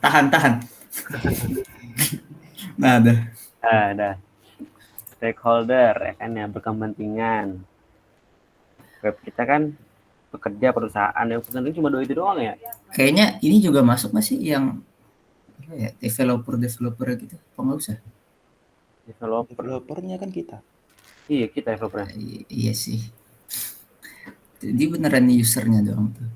Tahan. Nah, dah. Ada stakeholder ya kan, yang berkepentingan. Web kita kan pekerja perusahaan, yang penting cuma itu doang ya. Kayaknya ini juga masuk masih yang developer gitu. Apa nggak usah? Developernya kan kita. Iya, kita developer. Iya sih. Jadi beneran usernya doang tuh.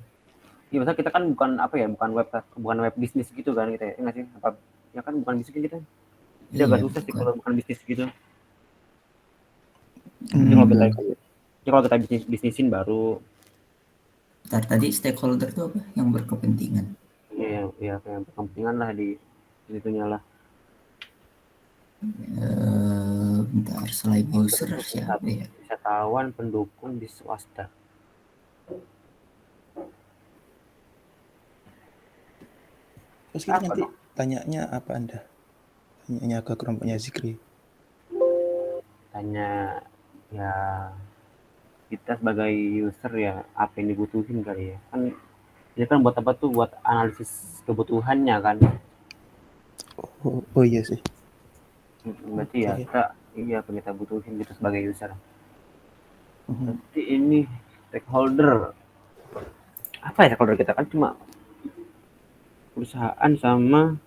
Iya, maksudnya kita kan bukan web bisnis gitu kan kita ya, nggak sih? Apa ya kan bukan bisnis kita. Jadi agak susah sih kalau bukan bisnis gitu. Jadi kalau kita bisnisin baru. Tadi stakeholder itu apa? Yang berkepentingan. Iya, yang berkepentingan lah di itunya lah. Bentar, selain user siapa ya? Wisatawan pendukung di swasta. Terus kita nanti tanyanya apa Anda? Tanyanya ke kelompoknya Zikri. Tanya ya kita sebagai user ya apa yang dibutuhin kali ya. Kan ini kan buat apa tuh, buat analisis kebutuhannya kan. Oh iya sih. Berarti ya apa kita butuhin gitu sebagai user. Berarti ini stakeholder. Apa ya stakeholder kita kan cuma perusahaan sama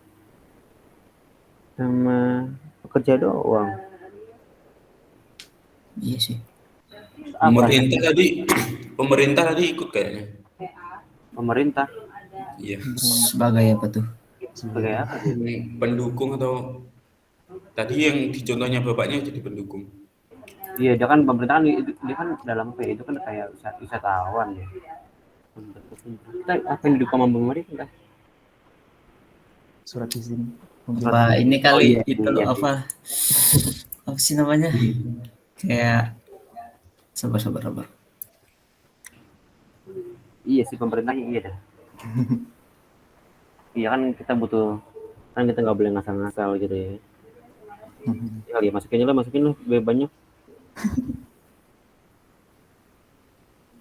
pekerja doang. Iya sih. Pemerintah tadi ikut kayaknya. Pemerintah. Iya. Sebagai apa tuh? Sebagai apa? Pendukung atau tadi yang di contohnya bapaknya jadi pendukung. Iya, dia kan pemerintah kan dia kan dalam itu kan kayak wisatawan ya. Kita apa yang didukung sama pemerintah? Surat izin. Apa ini kali itu apa sih namanya? Kayak sabar. Iya sih, pemerintahnya iya dah. Iya kan kita nggak boleh ngasal-ngasal gitu ya. Ya masukin lah lebih banyak.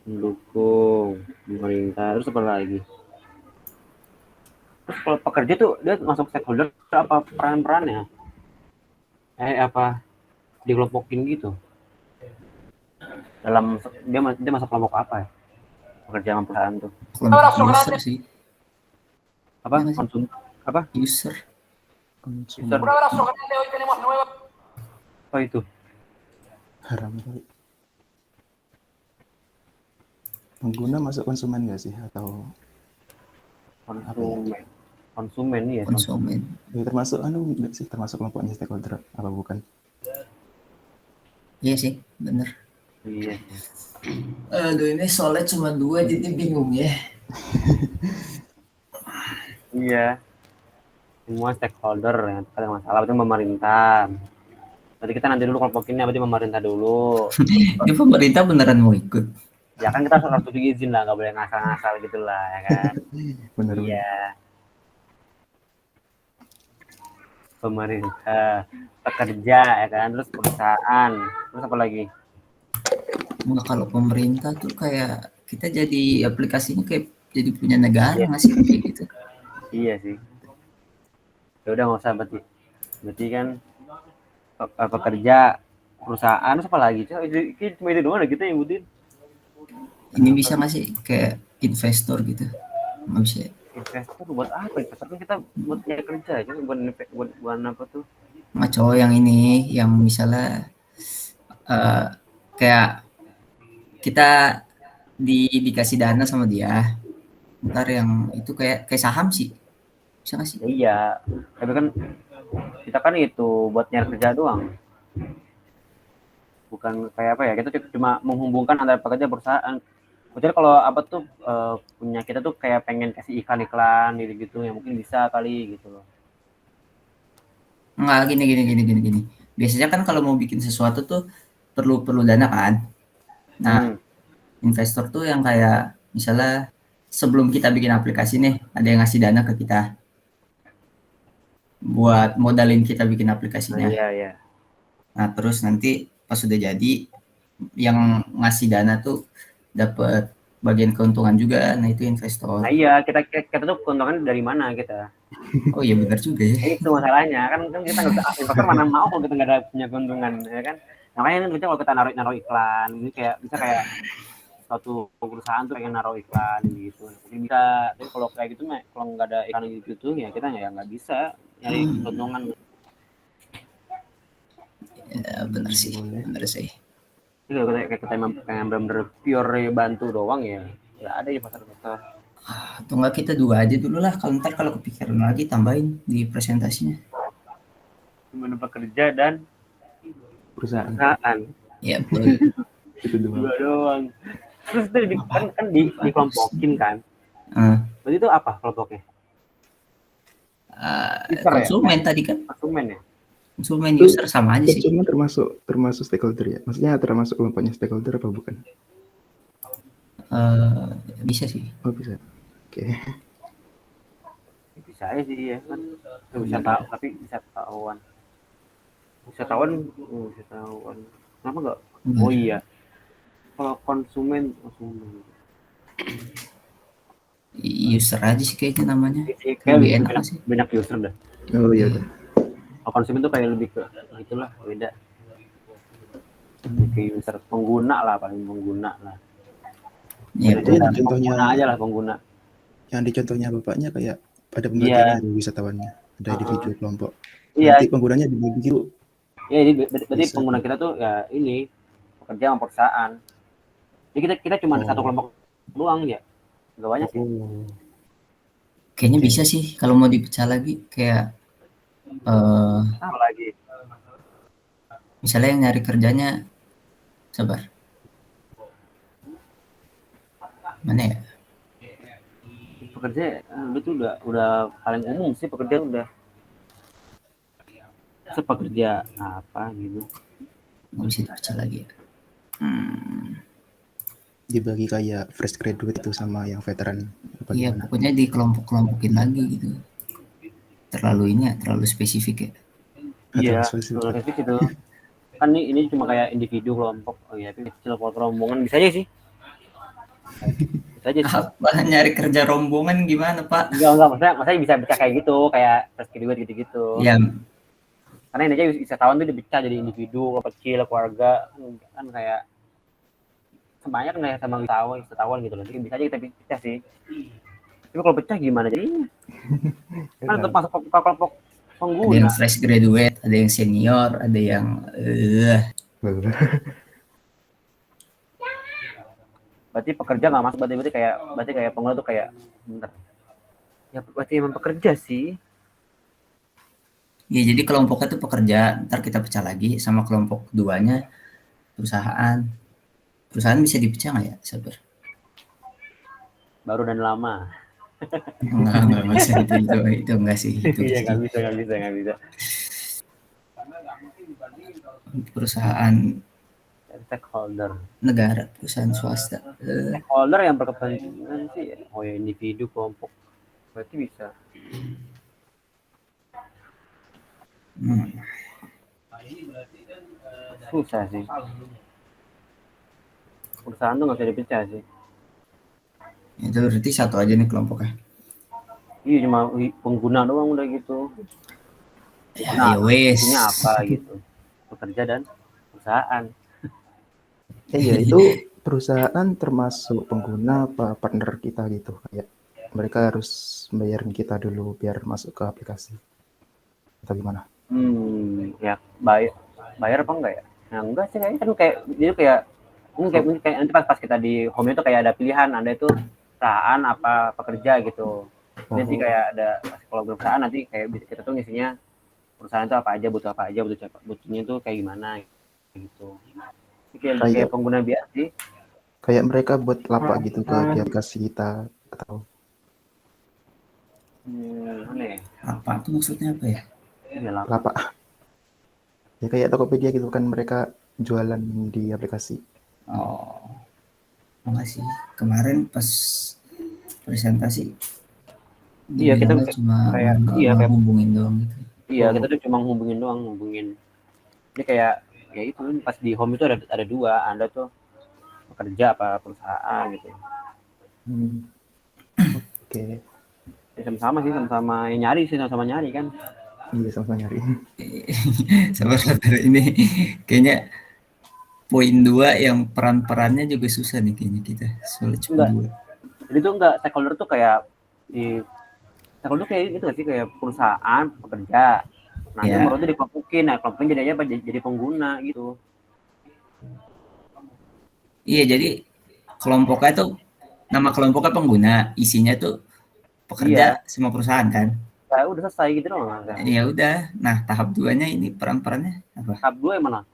Mendukung pemerintah, terus apa lagi? Terus kalau pekerja tuh dia masuk stakeholder apa peran-perannya? Apa dikelompokin gitu? Dalam dia masuk kelompok apa ya? Pekerja sama perusahaan tuh. User sih. Apa? Konsum apa? User. Apa itu? Haram kali. Pengguna masuk konsumen nggak sih atau konsumen ya? Konsumen. Ya, termasuk nggak sih, termasuk kelompoknya stakeholder apa bukan? Iya sih, bener. Iya. Aduh, ini soalnya cuma 2 jadi bingung ya. Iya. Semua stakeholder yang ada masalah itu pemerintah. Berarti kita nanti dulu kelompokinnya berarti pemerintah dulu. Ini pemerintah beneran mau ikut? Ya kan kita harus izin lah, nggak boleh ngasal-ngasal gitu lah ya kan. Bener. Iya. Pemerintah, pekerja ya kan, terus perusahaan, terus apa lagi? Nah, kalau pemerintah tuh kayak kita jadi aplikasinya kayak jadi punya negara nggak sih kayak gitu? Iya sih. Ya udah nggak usah berarti kan pekerja, perusahaan, terus apa lagi? Cuma itu doang kita yang butuhin. Ini bisa nggak sih kayak investor gitu? Nggak bisa. Investor buat apa? Investor kan kita buat kerja aja, buat apa tuh? Cowok yang ini, yang misalnya kayak kita dikasih dana sama dia, ntar yang itu kayak saham sih, bisa nggak sih? Iya, tapi kan kita kan itu buat nyari kerja doang, bukan kayak apa ya, kita cuma menghubungkan antara pekerja perusahaan. Kecuali kalau apa tuh punya kita tuh kayak pengen kasih iklan gitu yang mungkin bisa kali gitu loh. Nggak, gini. Biasanya kan kalau mau bikin sesuatu tuh perlu dana kan. Nah, investor tuh yang kayak misalnya sebelum kita bikin aplikasi nih, ada yang ngasih dana ke kita buat modalin kita bikin aplikasinya. Iya. Nah, terus nanti pas sudah jadi yang ngasih dana tuh dapat bagian keuntungan juga. Nah itu investor. Nah iya, kita tuh keuntungan dari mana kita? Oh iya benar juga ya. Itu masalahnya kan kita nggak bisa, investor mana mau kalau kita nggak ada punya keuntungan, ya kan? Makanya kan kita kalau kita naruh iklan, ini kayak bisa kayak suatu perusahaan tuh pengen naruh iklan gitu, jadi bisa. Tapi kalau kayak gitu mah, kalau nggak ada iklan gitu ya kita nggak bisa nyari keuntungan. Ya, benar sih, benar sih. Jadi kalau kita emang pengen bener-bener pure bantu doang ya nggak ada ya pasar. Atau enggak kita dua aja dulu lah, kalau ntar kalau kepikiran lagi tambahin di presentasinya. Cuma pekerja dan Perusahaan. Ya betul. Itu Dua doang. Terus itu kan dikelompokin kan. Berarti itu apa kelompoknya? Konsumen ya? Tadi kan. Konsumen ya? Konsumen user sama aja sih. Konsumen termasuk stakeholder ya? Maksudnya termasuk kelompoknya stakeholder apa bukan? Bisa sih. Oh bisa. Oke. Bisa aja sih ya kan. Bisa tahu, tapi bisa tahuan. Wisatawan. Kenapa enggak? Oh iya. Kalau konsumen user aja sih kayaknya namanya. Lebih enak sih. Banyak user dah. Oh iya udah. Kalau konsumen tuh kayak lebih ke itulah, beda. Kayak user, pengguna lah, paling pengguna lah. Ya, contohnya aja lah pengguna. Yang di contohnya bapaknya kayak pada pembagiannya wisatawannya, ada individu kelompok. Iya. Nanti penggunanya dibagi gitu. Iya, jadi berarti pengguna kita tuh ya ini pekerja sama perusahaan. Jadi kita cuma satu kelompok doang ya, nggak banyak sih. Kayaknya bisa sih kalau mau dipecah lagi kayak apa lagi? Misalnya yang nyari kerjanya, sabar. Mana ya? Pekerja itu udah paling umum sih, pekerja udah. Pekerja apa gitu? Nggak bisa dipecah lagi ya. Dibagi kayak fresh graduate itu sama yang veteran. Iya, pokoknya dikelompok-kelompokin lagi gitu. Terlalu spesifik ya. Iya, terlalu spesifik itu. Kan ini cuma kayak individu kelompok. Oh iya, tapi kecil kalau rombongan bisa aja sih. Bisa aja sih. Apa nyari kerja rombongan gimana, Pak? Enggak, maksudnya bisa kayak gitu, kayak fresh graduate gitu-gitu. Iya. Karena ini aja wisatawan tuh dipecah jadi individu, kecil, keluarga, kan kayak semuanya kan kayak sama wisatawan gitu loh. Jadi bisa aja kita pecah sih. Tapi kalau pecah gimana jadinya? Kan tetap masuk ke kelompok pengguna. Ada yang fresh graduate, ada yang senior, ada yang Berarti pekerja nggak masuk, berarti kayak pengguna tuh kayak bentar. Ya berarti emang pekerja sih. Ya jadi kelompoknya tuh pekerja, ntar kita pecah lagi sama kelompok keduanya perusahaan. Perusahaan bisa dipecah nggak ya, sabar? Baru dan lama. Enggak bisa itu enggak sih. Iya nggak bisa. Perusahaan Stakeholder. Negara, perusahaan swasta. Stakeholder yang berkepentingan sih, oh ya individu kelompok. Berarti bisa. Susah sih. Perusahaan tuh nggak bisa dipecah sih. Itu berarti satu aja nih kelompoknya. Iya, cuma pengguna doang udah gitu. Ya wes. Ini apa gitu? Pekerja dan perusahaan. Iya itu perusahaan termasuk pengguna apa partner kita gitu, kayak mereka harus bayarin kita dulu biar masuk ke aplikasi atau gimana? Ya bayar apa enggak ya? Nah enggak sih, kayaknya kan kayak itu kayak nanti pas kita di home itu kayak ada pilihan, ada itu perusahaan apa pekerja gitu. Jadi kayak ada kalau perusahaan nanti kayak kita tuh ngisinya perusahaan itu apa aja, butuhnya tuh kayak gimana gitu. Kayak pengguna biasa sih. Kayak mereka buat lapak gitu ke aplikasi kita atau mana ya? Apa tuh maksudnya apa ya? Lapak. Ya kayak Tokopedia gitu kan, mereka jualan di aplikasi. Oh. Enggak sih. Kemarin pas presentasi iya kita cuma kayak hubungin doang gitu. Iya, kita tuh cuma hubungin. Ini kayak ya itu pas di home itu ada dua, Anda tuh pekerja apa perusahaan gitu. Oke. Ya, sama-sama sih, sama-sama nyari sih, sama-sama nyari kan. Iya, sama-sama nyari. Sabar-sabar ini kayaknya poin 2 yang peran-perannya juga susah nih kayaknya kita. Soalnya cuma Enggak. 2. Jadi tuh enggak, stakeholder tuh kayak di stakeholder tuh kayak itu sih, kayak perusahaan, pekerja. Nah, itu Ya. nomor itu dikelompokin. Nah, kelompokin jadinya apa? Jadi pengguna gitu. Iya, jadi kelompoknya tuh nama kelompoknya pengguna, isinya tuh Iya. pekerja semua perusahaan kan. Ya udah selesai gitu dong. Kan. Ya udah. Nah, tahap 2-nya ini peran-perannya apa? Tahap 2 yang mana?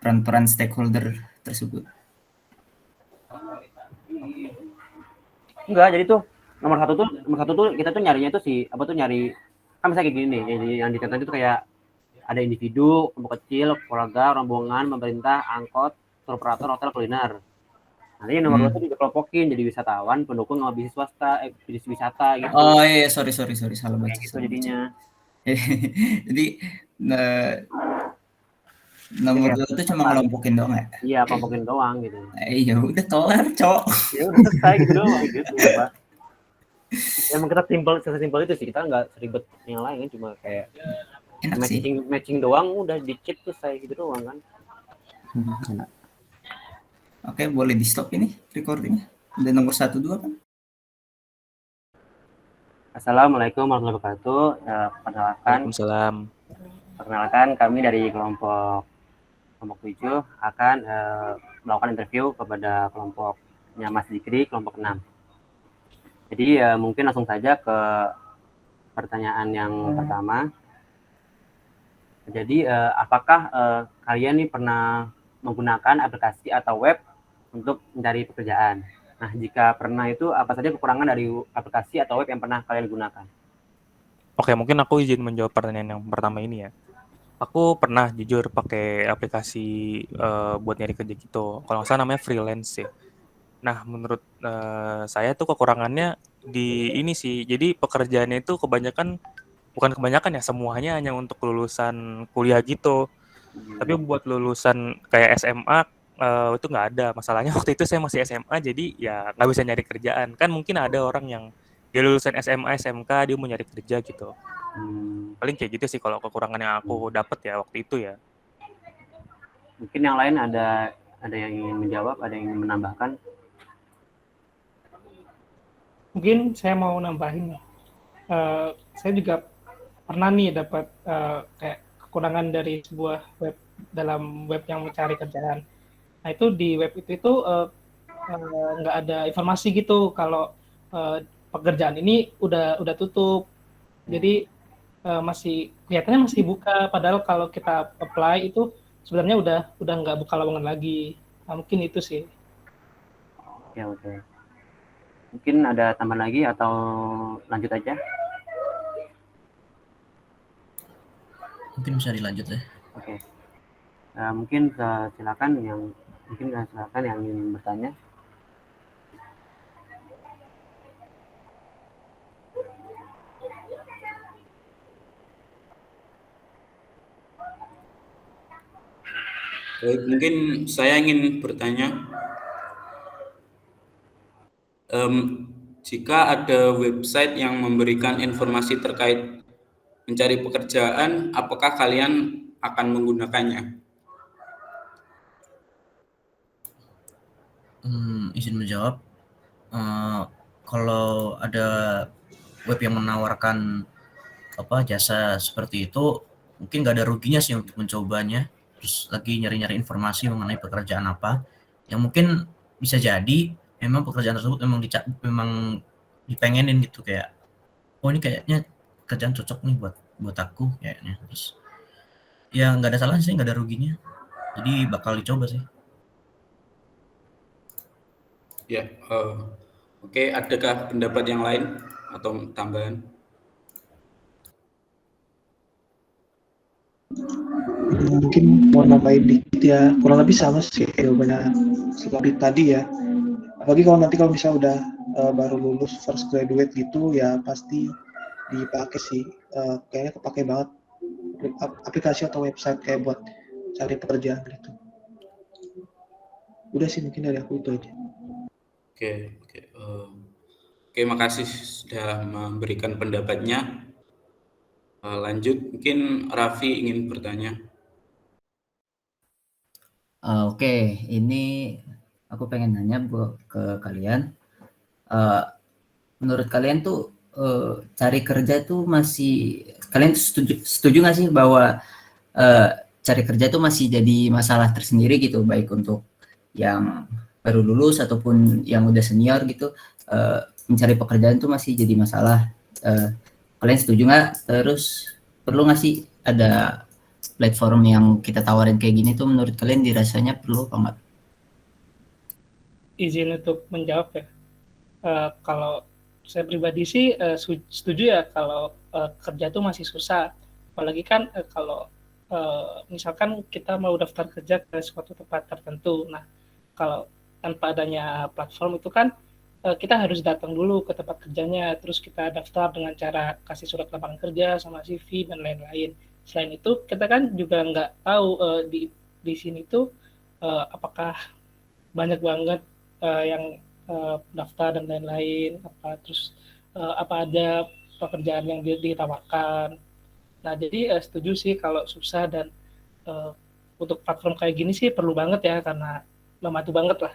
Peran-peran stakeholder tersebut. Enggak, jadi tuh nomor satu tuh kita tuh nyarinya tuh si apa tuh nyari kan misalnya kayak gini nih, jadi yang dikatakan itu kayak ada individu, kelompok kecil, keluarga, rombongan, pemerintah, angkot, tour operator, hotel, kuliner. Nanti yang nomor 2 tuh dikelompokin jadi wisatawan, pendukung sama bisnis swasta, bisnis wisata gitu. Oh iya, sorry salah baca. Kayak gitu jadinya. Jadi nomor 2 itu cuma ngelompokin doang ya? Iya, kelompokin doang gitu. Ya udah kelar, Cok. Ya udah selesai gitu doang gitu, Pak. Emang kita sesimpel itu sih, kita nggak seribet yang lain kan, cuma kayak Enak sih. matching doang, udah di-cheat tuh saya gitu doang kan. Enak. Oke, boleh di stop ini recordingnya. Udah nomor 1, 2 kan? Assalamualaikum warahmatullahi wabarakatuh. Perkenalkan kami dari kelompok 7 akan melakukan interview kepada kelompoknya Mas Dikri, kelompok 6. Jadi mungkin langsung saja ke pertanyaan yang pertama. Jadi apakah kalian nih pernah menggunakan aplikasi atau web untuk mencari pekerjaan? Nah, jika pernah itu apa saja kekurangan dari aplikasi atau web yang pernah kalian gunakan? Oke, mungkin aku izin menjawab pertanyaan yang pertama ini ya. Aku pernah jujur pakai aplikasi buat nyari kerja gitu. Kalau nggak salah namanya freelance ya. Nah, menurut saya tuh kekurangannya di ini sih. Jadi pekerjaannya itu bukan kebanyakan ya, semuanya hanya untuk lulusan kuliah gitu. Tapi buat lulusan kayak SMA itu nggak ada. Masalahnya waktu itu saya masih SMA, jadi ya nggak bisa nyari kerjaan. Kan mungkin ada orang yang dia lulusan SMA, SMK, dia mau nyari kerja gitu. Paling kayak gitu sih kalau kekurangan yang aku dapat ya waktu itu ya. Mungkin yang lain ada yang ingin menjawab, ada yang ingin menambahkan? Mungkin saya mau nambahin. Saya juga pernah nih dapat kayak kekurangan dari sebuah web dalam web yang mencari kerjaan. Nah itu di web itu nggak ada informasi gitu kalau pekerjaan ini udah tutup. Jadi masih kelihatannya masih buka, padahal kalau kita apply itu sebenarnya udah nggak buka lowongan lagi. Nah, mungkin itu sih. Oke. Mungkin ada tambahan lagi atau lanjut aja? Mungkin bisa dilanjut ya. Oke. Mungkin silakan yang ingin bertanya. Baik, mungkin saya ingin bertanya, jika ada website yang memberikan informasi terkait mencari pekerjaan, apakah kalian akan menggunakannya? Izin menjawab. Kalau ada web yang menawarkan jasa seperti itu, mungkin nggak ada ruginya sih untuk mencobanya. Terus lagi nyari-nyari informasi mengenai pekerjaan apa yang mungkin bisa jadi memang pekerjaan tersebut memang dipengenin gitu, kayak ini kayaknya kerjaan cocok nih buat aku kayaknya. Terus ya nggak ada salahnya sih, nggak ada ruginya, jadi bakal dicoba sih. Ya, oke. Adakah pendapat yang lain atau tambahan? Mungkin mau nambahin dikit ya, kurang lebih sama sih jawabannya seperti tadi ya. Apalagi kalau misalnya udah baru lulus first graduate gitu ya, pasti dipakai sih. Kayaknya kepake banget aplikasi atau website kayak buat cari pekerjaan gitu. Udah sih, mungkin dari aku itu aja. Oke, oke. Oke, makasih sudah memberikan pendapatnya. Lanjut, mungkin Raffi ingin bertanya. Oke, ini aku pengen nanya ke kalian. Menurut kalian tuh cari kerja tuh masih kalian tuh setuju nggak sih bahwa cari kerja tuh masih jadi masalah tersendiri gitu, baik untuk yang baru lulus ataupun yang udah senior gitu, mencari pekerjaan tuh masih jadi masalah. Kalian setuju nggak? Terus perlu nggak sih ada platform yang kita tawarin kayak gini tuh, menurut kalian dirasanya perlu apa nggak? Izin untuk menjawab ya. Kalau saya pribadi sih setuju ya kalau kerja tuh masih susah. Apalagi kan kalau misalkan kita mau daftar kerja ke suatu tempat tertentu. Nah, kalau tanpa adanya platform itu kan kita harus datang dulu ke tempat kerjanya, terus kita daftar dengan cara kasih surat lamaran kerja sama CV dan lain-lain. Selain itu, kita kan juga nggak tahu di sini tuh apakah banyak banget yang daftar dan lain-lain, apa ada pekerjaan yang ditawarkan. Nah, jadi setuju sih kalau susah dan untuk platform kayak gini sih perlu banget ya karena membantu banget lah.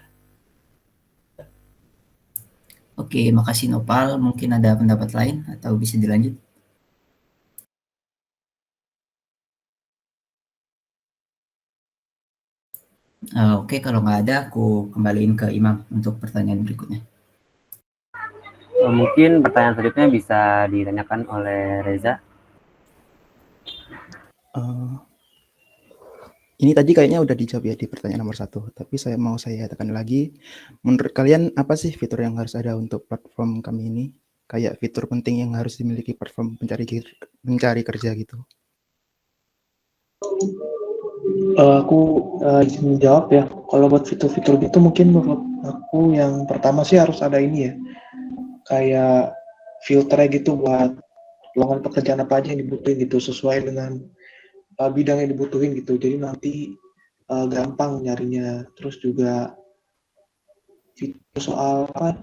Oke, makasih Nopal. Mungkin ada pendapat lain atau bisa dilanjut? Oke, kalau nggak ada, aku kembaliin ke Imam untuk pertanyaan berikutnya. Mungkin pertanyaan selanjutnya bisa ditanyakan oleh Reza. Ini tadi kayaknya udah dijawab ya di pertanyaan nomor 1, tapi saya tekan lagi. Menurut kalian apa sih fitur yang harus ada untuk platform kami ini? Kayak fitur penting yang harus dimiliki platform mencari kerja gitu. Aku izin menjawab ya. Kalau buat fitur-fitur gitu mungkin menurut aku yang pertama sih harus ada ini ya. Kayak filternya gitu buat lowongan pekerjaan apa aja yang dibutuhin gitu sesuai dengan bidang yang dibutuhin gitu. Jadi nanti gampang nyarinya. Terus juga fitur soal apa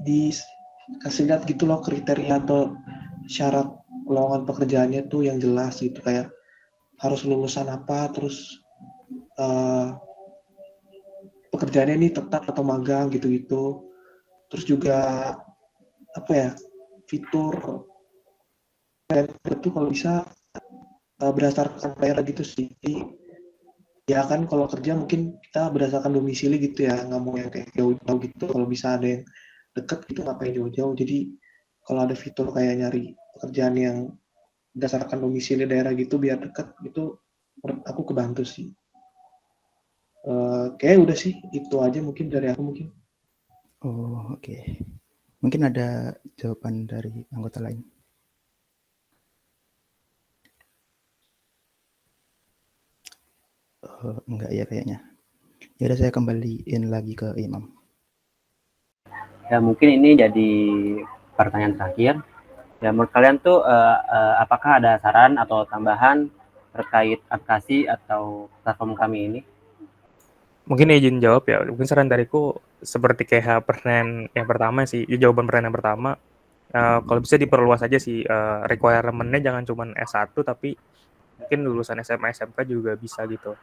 dikasih lihat gitu loh kriteria atau syarat lowongan pekerjaannya tuh yang jelas gitu, kayak harus lulusan apa, terus pekerjaannya ini tetap atau magang gitu-gitu. Terus juga apa ya, fitur itu kalau bisa berdasarkan daerah gitu sih. Jadi, ya kan kalau kerja mungkin kita berdasarkan domisili gitu ya, nggak mau yang kayak jauh-jauh gitu. Kalau bisa ada yang deket gitu ngapain jauh-jauh. Jadi kalau ada fitur kayak nyari pekerjaan yang berdasarkan domisili daerah gitu biar deket gitu, menurut aku kebantu sih. Kayak udah sih itu aja mungkin dari aku mungkin. Oh, oke. Mungkin ada jawaban dari anggota lain. Enggak ya kayaknya. Ya udah, saya kembaliin lagi ke Imam. Ya mungkin ini jadi pertanyaan terakhir. Ya menurut kalian tuh apakah ada saran atau tambahan terkait aplikasi atau platform kami ini? Mungkin izin jawab ya. Mungkin saran dariku seperti kayak pertanyaan yang pertama sih. Jawaban pertanyaan yang pertama, kalau bisa diperluas aja sih requirement-nya, jangan cuma S1 tapi mungkin lulusan SMA SMK juga bisa gitu.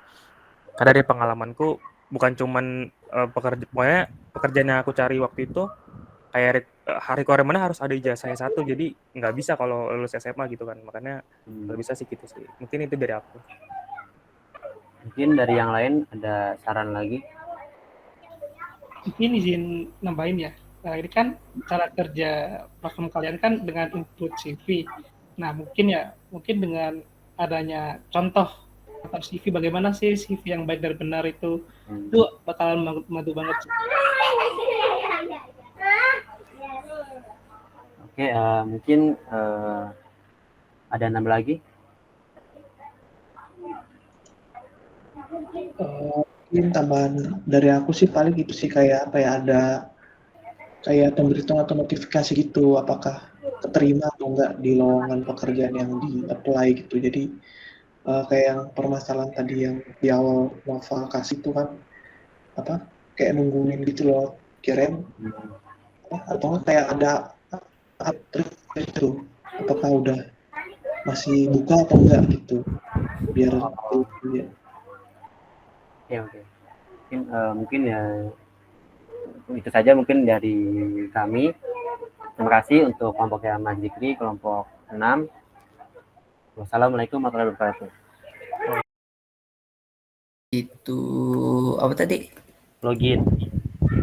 Karena dari pengalamanku bukan cuman pokoknya pekerjaan yang aku cari waktu itu kayak requirement-nya harus ada ijazah S1, jadi nggak bisa kalau lulus SMA gitu kan. Makanya nggak bisa sih gitu sih. Mungkin itu dari aku. Mungkin dari yang lain ada saran lagi? Mungkin izin nambahin ya. Nah, ini kan cara kerja platform kalian kan dengan input CV. Nah, mungkin dengan adanya contoh atau CV, bagaimana sih CV yang baik dan benar itu bakalan membantu banget. Oke, mungkin ada nambah lagi? Mungkin tambahan dari aku sih paling itu sih, kayak apa ya, ada kayak pemberitahuan atau notifikasi gitu apakah keterima atau enggak di lowongan pekerjaan yang di apply gitu. Jadi kayak yang permasalahan tadi yang di awal Nova kasih itu kan apa, kayak nungguin gitu loh kirim atau kayak ada update itu, apakah udah masih buka atau enggak gitu, biar ya. Oke. Mungkin ya itu saja mungkin dari kami. Terima kasih untuk kelompok yang Mas Zikri, kelompok 6. Wassalamualaikum warahmatullahi wabarakatuh. Itu apa tadi? Login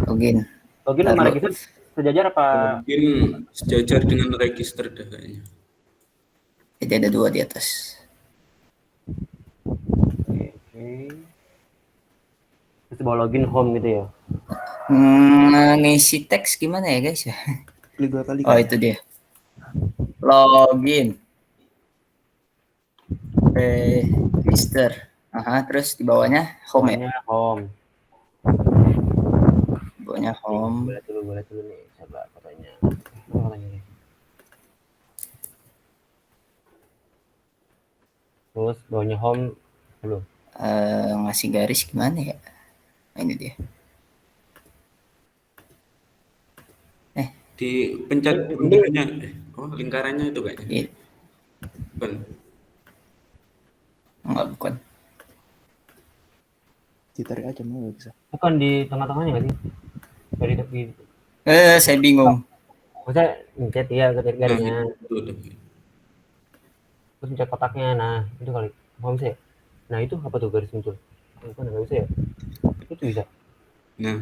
Login. sama register sejajar apa? Mungkin sejajar dengan register dah kayaknya. Jadi ada 2 di atas. Oke. Terus bawa login home gitu ya? Ngisi teks gimana ya guys ya? Klik 2 kali Oh kan? itu dia. Login. Register. Terus di bawahnya home ya. Bawahnya home. Di bawahnya home. Boleh dulu nih, coba fotonya. Nih. Terus bawahnya home belum. Ngasih garis gimana ya? Nah, ini dia. Dipencet ininya, lingkarannya itu kayaknya. Iya. Bukan. Enggak, bukan. Ditarik aja mau bisa. Bukan di tengah-tengahnya nggak sih? Dari Saya bingung. maksudnya mencet ya garisnya. Itu. Terus mencet kotaknya. Nah, itu kali. Mau bisa ya? Nah, itu apa tuh garis muncul? Bukan, nggak bisa ya? Itu bisa. Nah,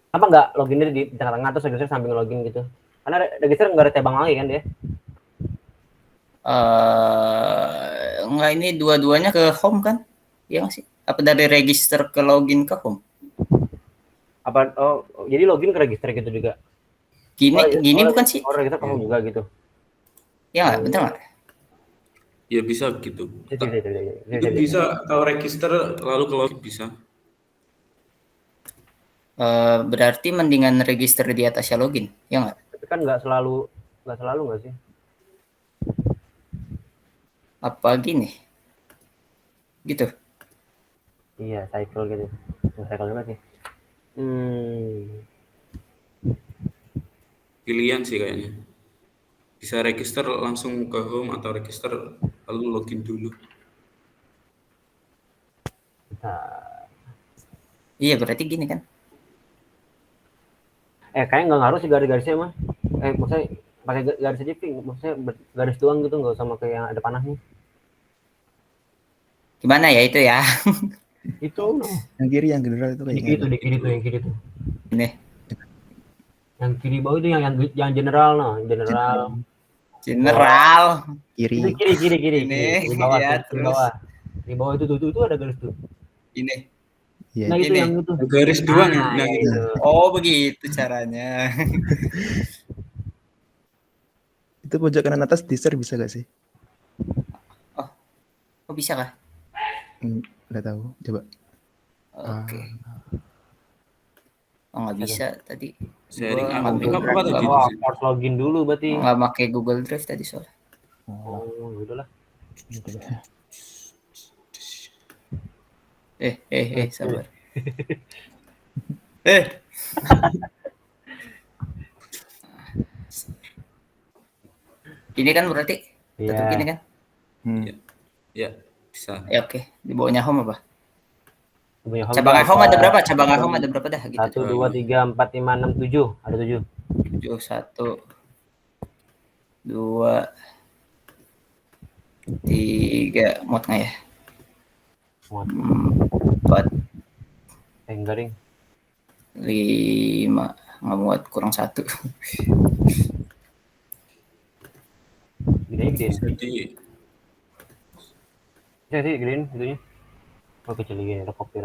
Apa nggak loginnya di tengah-tengah terus register samping login gitu? Karena register nggak ada cabang lagi kan dia? Enggak, ini dua-duanya ke home kan? Iya nggak sih? Apa dari register ke login ke home? Apa? Oh, jadi login ke register gitu juga? Gini bukan sih? Oh, register ke home juga gitu? Ya nggak, betul nggak? ya bisa gitu. Itu Bisa. bisa kalau register lalu ke login bisa. Berarti mendingan register di atasnya login, ya nggak? Tapi kan nggak selalu nggak sih? Apa gini? Gitu. Iya, cycle gitu. Cycle apa sih? Pilihan sih kayaknya. Bisa register langsung ke home atau register lalu login dulu. Iya, berarti gini kan? Kayaknya nggak ngaruh sih garis-garisnya mah. Maksudnya pakai garis aja, maksudnya garis doang gitu, nggak usah pakai yang ada panahnya. Gimana ya itu ya? Itu Yang kiri yang general itu yang kayaknya. kiri tuh. Ini. Yang kiri bawah itu yang general general. General. Kiri. Itu kiri. Ini, Di bawah, ya, di bawah. Di bawah itu ada garis tuh. Ini. Iya. Nah, itu Ini. yang itu. Garis doang. Nah, itu. Oh, begitu caranya. Itu pojok kanan atas di-share bisa gak sih? Oh, bisa kah? Nggak tahu. Coba. Oke. Oh, nggak bisa tadi. Sharing Gua apa ngambil tadi? Oh, harus login dulu berarti. nggak pakai Google Drive tadi soalnya. Oh, udahlah. Sabar. Ini kan berarti tetap gini kan? Ya, bisa. Ya oke. Di bawahnya home apa? Cabang home ada berapa? Cabang home ada berapa dah gitu? 1, 2, 3, 4, 5, 6, 7. Ada 7. 7, 1, 2, 3. Muat nggak ya? Muat. 4, Garing. 5. Nggak muat, kurang 1. Gede. Jadi Jadi gedein itunya. Oh, kecil gini, ada kopi.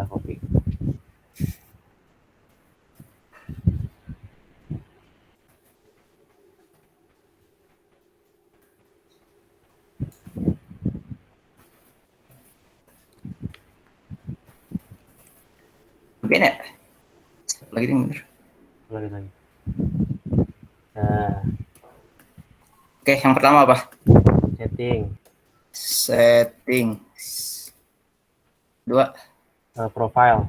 Begini ya? Lagi nih bener. Lagi. Nah, Oke, yang pertama apa? setting. 2. Profile.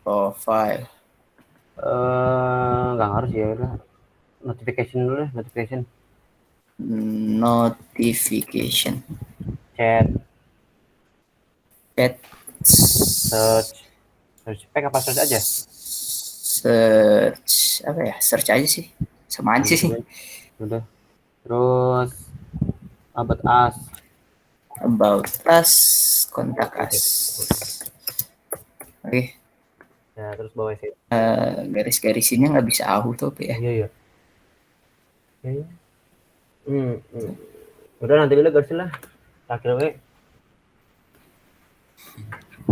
Profile. Nggak harus ya udah. Notification dulu deh, notification. Notification. Chat, Chat. search pack apa search aja? Search apa ya? Search aja sih. Sama aja sih. Udah. Terus about us. About us, kontak us. Oke. Ya, terus bawah sih. Garis-garisinnya nggak bisa auto tuh ya. Iya. Iya. Udah nanti dulu garisin lah. Terakhir we.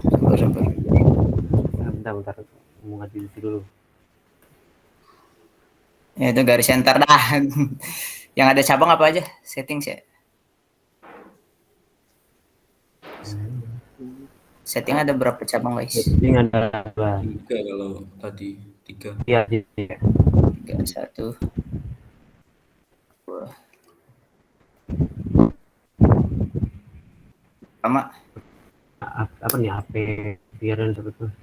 Sabar. Bentar. Mau ngasih dulu. Ya itu garis center dah. Yang ada cabang apa aja? Settings ya. Setting ada berapa cabang guys? Setting ada 3 kalau tadi 3. Iya. 3, 1, 2. Pertama Apa nih appearance betul?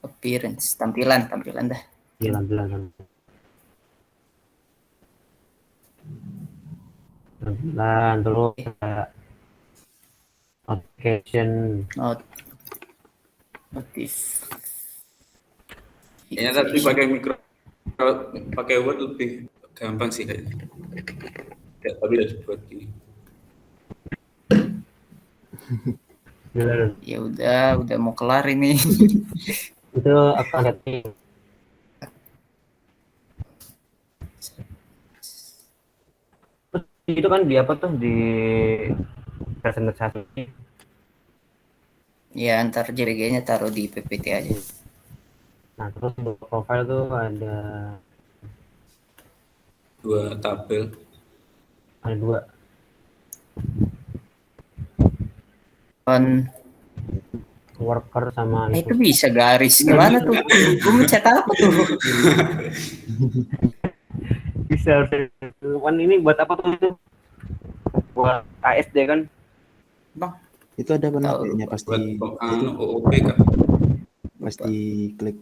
appearance, tampilan dah. Iya, tampilan terus notification. Notif. Kayaknya tapi pakai Word lebih gampang sih kayaknya. Tapi udah dibuat gini. Ya udah mau kelar ini. Itu apa setting? Itu kan di apa tuh di presentasi. Ya ntar JPG-nya taruh di PPT aja. Nah terus untuk profile tuh ada 2 tabel. Ada 2. On Worker sama itu bisa garis gimana tuh? Gue mencet apa tuh? Bisa ini buat apa tuh itu? Buat ASD kan? Bang, Itu ada penampilannya pasti. Buat Itu OOP kan. pasti klik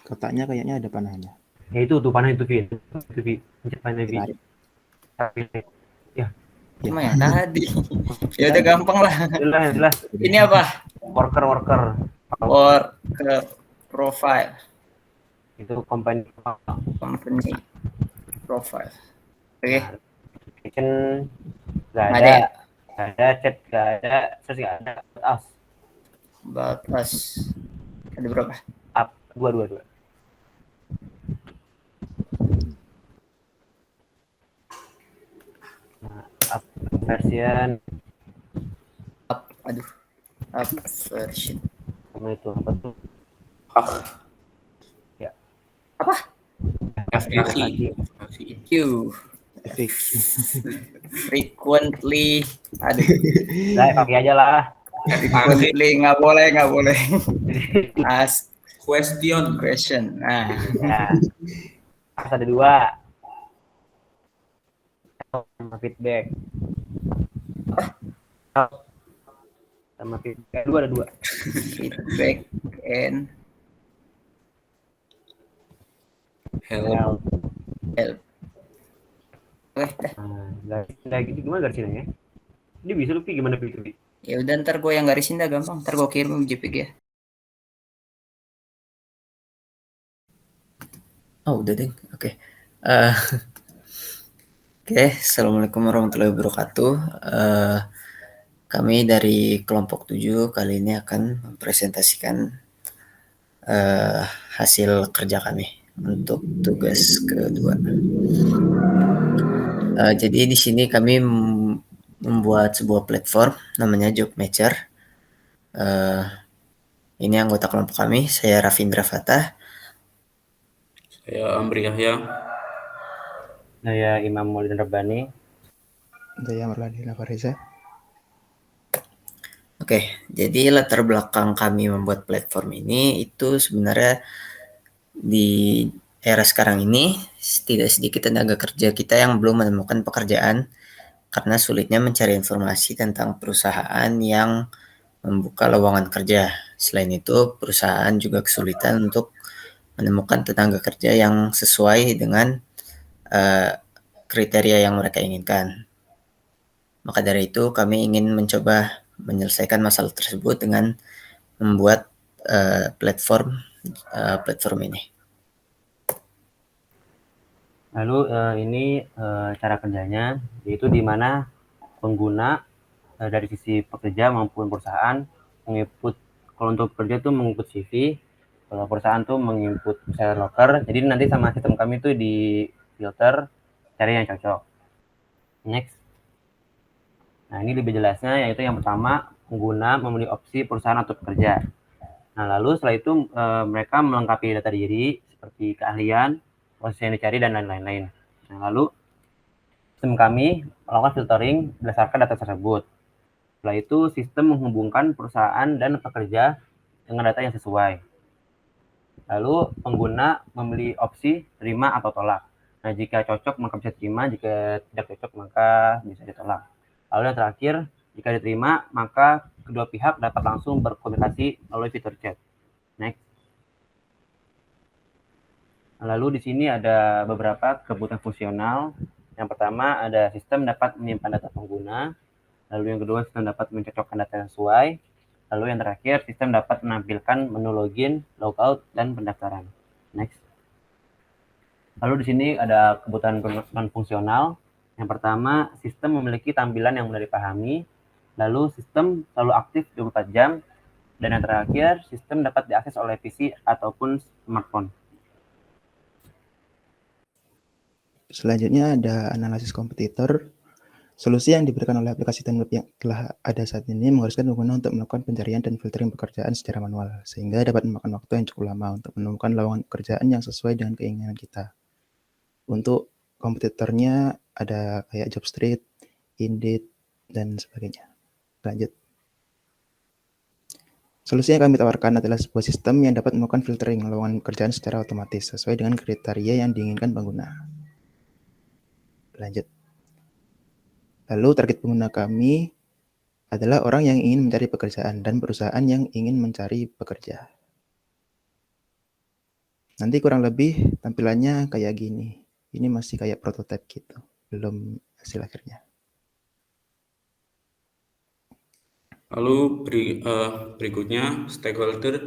kotaknya kayaknya ada panahnya. Ya itu tuh panah itu Vi. Pencet panah Vi. Ya. Cuma ya tadi. Ya udah gampang lah. Jelas. Ini apa? Worker. Worker profile. Itu company profile. Oke. Kitchen nggak Nggak ada. ada. Nggak ada chat, nggak ada search, nggak ada us. About us. Ada berapa? Up 2. Nah, up version Up version. sama itu apa tuh? Ya. Apa? FAQ. Q. Frequently. Aduh. Lah, pakai aja lah. Frequently nggak boleh. Ask Question. Nah. Ya. Ada 2. Sama feedback. Sama feedback. Ada 2. Feedback and Help. help. Oke, Nah, gitu gimana garisinnya? Ini bisa lu gimana pilih? ya udah ntar gue yang garisin dah gampang. Ntar gue kirim JPG ya. Oh udah deh. Oke. Assalamualaikum warahmatullahi wabarakatuh. Kami dari kelompok 7 kali ini akan mempresentasikan hasil kerja kami untuk tugas kedua. Jadi di sini kami membuat sebuah platform namanya Job Matcher. Ini anggota kelompok kami, saya Rafindra Fatah. Saya Amri Yahya. Saya Imam Maulidin Rabbani. Saya Marladina Fariza. Oke, jadi latar belakang kami membuat platform ini itu sebenarnya di era sekarang ini tidak sedikit tenaga kerja kita yang belum menemukan pekerjaan karena sulitnya mencari informasi tentang perusahaan yang membuka lowongan kerja. Selain itu, perusahaan juga kesulitan untuk menemukan tenaga kerja yang sesuai dengan kriteria yang mereka inginkan. Maka dari itu, kami ingin mencoba menyelesaikan masalah tersebut dengan membuat platform ini. Lalu ini cara kerjanya, yaitu di mana pengguna dari sisi pekerja maupun perusahaan menginput, kalau untuk pekerja tuh menginput CV, kalau perusahaan tuh menginput share locker. Jadi nanti sama sistem kami tuh di filter cari yang cocok. Next. Nah, ini lebih jelasnya, yaitu yang pertama, pengguna memilih opsi perusahaan atau pekerja. Nah, lalu setelah itu mereka melengkapi data diri seperti keahlian, proses yang dicari, dan lain-lain. Nah, lalu sistem kami melakukan filtering berdasarkan data tersebut. Setelah itu, sistem menghubungkan perusahaan dan pekerja dengan data yang sesuai. Lalu, pengguna memilih opsi terima atau tolak. Nah, jika cocok maka bisa terima, jika tidak cocok maka bisa ditolak. Lalu yang terakhir, jika diterima maka kedua pihak dapat langsung berkomunikasi melalui fitur chat. Next. Lalu di sini ada beberapa kebutuhan fungsional. Yang pertama ada sistem dapat menyimpan data pengguna. Lalu yang kedua, sistem dapat mencocokkan data yang sesuai. Lalu yang terakhir, sistem dapat menampilkan menu login, logout, dan pendaftaran. Next. Lalu di sini ada kebutuhan non fungsional. Yang pertama, sistem memiliki tampilan yang mudah dipahami. Lalu sistem selalu aktif 24 jam. Dan yang terakhir, sistem dapat diakses oleh PC ataupun smartphone. Selanjutnya ada analisis kompetitor. Solusi yang diberikan oleh aplikasi dan web yang telah ada saat ini mengharuskan pengguna untuk melakukan pencarian dan filtering pekerjaan secara manual, sehingga dapat memakan waktu yang cukup lama untuk menemukan lowongan pekerjaan yang sesuai dengan keinginan kita. Untuk kompetitornya ada kayak Jobstreet, Indeed, dan sebagainya. Lanjut. Solusi yang kami tawarkan adalah sebuah sistem yang dapat melakukan filtering lowongan pekerjaan secara otomatis sesuai dengan kriteria yang diinginkan pengguna. Lanjut. Lalu target pengguna kami adalah orang yang ingin mencari pekerjaan dan perusahaan yang ingin mencari pekerja. Nanti kurang lebih tampilannya kayak gini. Ini masih kayak prototipe gitu, belum hasil akhirnya. Lalu berikutnya stakeholder,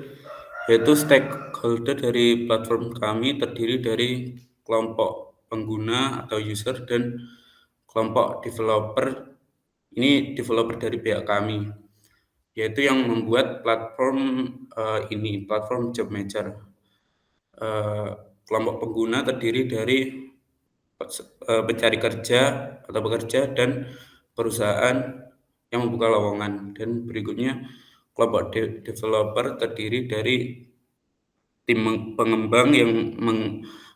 yaitu stakeholder dari platform kami terdiri dari kelompok pengguna atau user dan kelompok developer. Ini developer dari pihak kami, yaitu yang membuat platform ini, platform job matcher. Kelompok pengguna terdiri dari pencari kerja atau pekerja dan perusahaan yang membuka lowongan. Dan berikutnya kelompok developer terdiri dari tim pengembang yang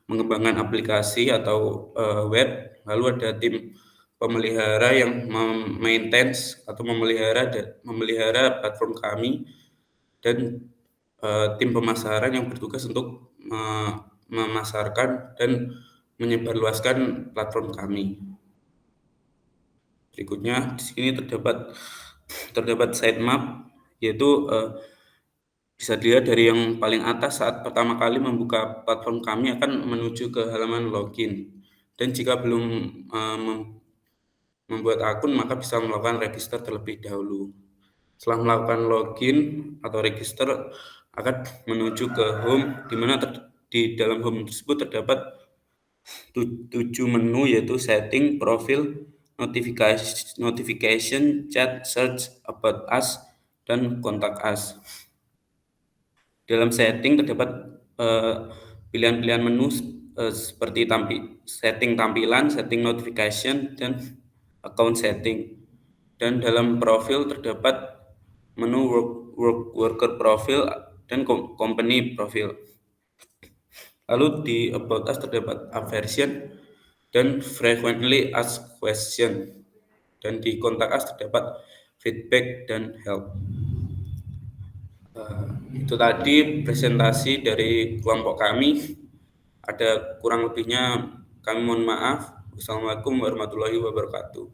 mengembangkan aplikasi atau web. Lalu ada tim pemelihara yang memaintain atau memelihara platform kami, dan tim pemasaran yang bertugas untuk memasarkan dan menyebarluaskan platform kami. Berikutnya di sini terdapat sitemap, yaitu bisa dilihat dari yang paling atas saat pertama kali membuka platform kami akan menuju ke halaman login, dan jika belum membuat akun maka bisa melakukan register terlebih dahulu. Setelah melakukan login atau register akan menuju ke home, di mana di dalam home tersebut terdapat 7 menu, yaitu setting, profil, notification, chat, search, about us, dan contact us. Dalam setting terdapat pilihan-pilihan menu seperti setting tampilan, setting notification, dan account setting. Dan dalam profil terdapat menu worker profil dan company profil. Lalu di about us terdapat aversion dan frequently asked question. Dan di contact us terdapat feedback dan help. Itu tadi presentasi dari kelompok kami. Ada kurang lebihnya kami mohon maaf. Wassalamualaikum warahmatullahi wabarakatuh.